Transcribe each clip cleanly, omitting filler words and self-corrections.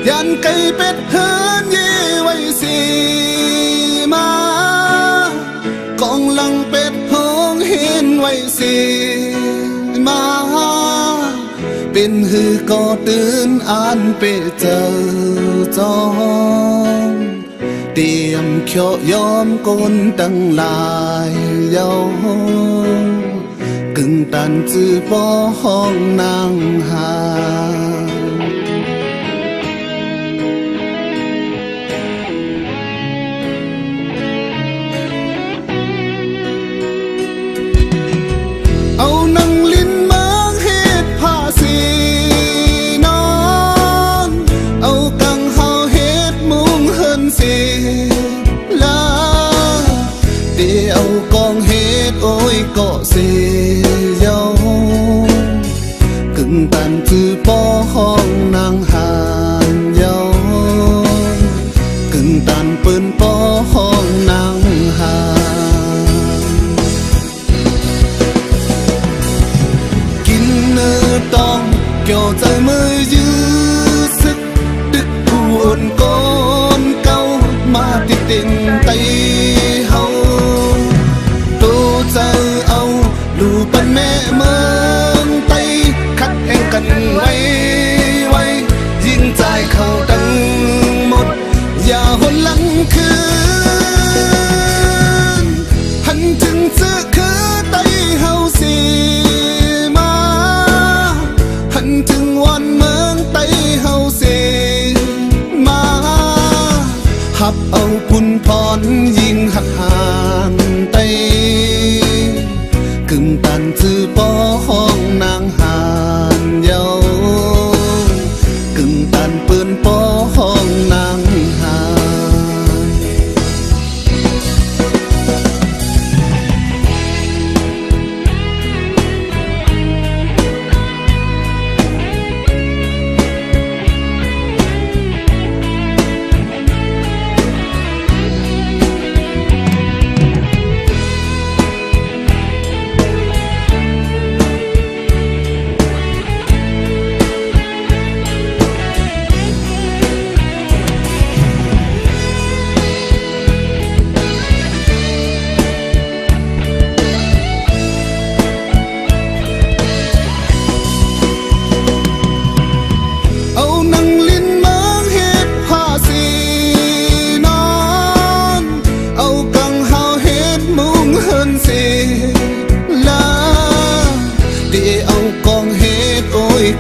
ยันไก่เป็ดเฮินเย่ไว้สีมากองหลังเป็ดห้องเห็นไว้สีมาเป็นหือก็ตื่นอ่านเปเจอจองเตรียมเขียวยอมกนตั้งลายเยากึ่งตันจื้อป้อห้องนางหาเอานังลิ้นเมืองเฮ็ดผ้าสีนอนเอากังเฮาเฮ็ดมุงเฮินสีลาเดี๋ยวกองเฮ็ดโอ้ยก็เสียากึ่งตันจื้อป้อห้องนางหานเยากึ่งตันปืนป้อห้องนางหานต้องเกี่ยวใจมือยื้อสึกดึกผู้อ่อนก้อนเก่ามาติดติ่งไตเฮาตัวเจอเอาลูกเป็นแม่เมืองไตคัดแห่งกันไว้ยิงใจเข้าดังหมดอย่าหนหลังคืนหันถึงซื้อคือไตเฮาสิถึงวันเมืองไตเฮาเสมาหับเอาพุนพรยิ่งหักหานไตกึ่งตันจื้อป้อห้องนางหานเยากึ่งตันปืนป้อห้องนางหาน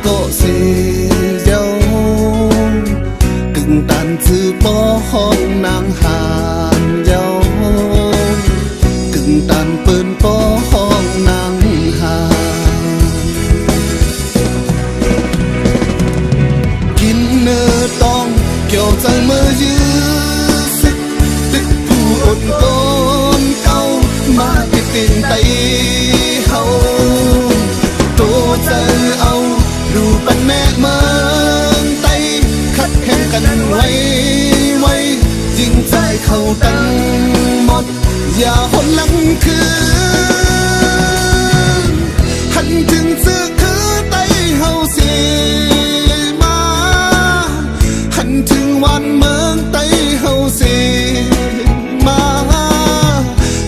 ก็เสียกึ่งตันจื้อป้อห้องนางหานเยากึ่งตันปืนป้อห้องนางหานกินเนื้อต้องเกี่ยวใจมือยื้อสึกดึกผู้อดก้นเก่ามาติดติ่งไตเฮาตัวเจอเอาดูเป็นแม่เมืองไตคัดแข่งกันไว้ยิงใจเข้าตั้งหมดอย่าหนหลังคืนหันถึงซื้อคือไตเฮาสิมาหันถึงวันเมืองไตเฮาสิมา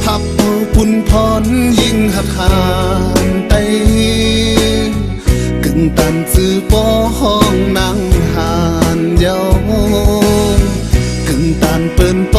หับเอาพุนพรยิ่งหักหานไตกึ่งตันจื้อป้อห้องนางหานเยากึ่งตันเปิ้นป้อ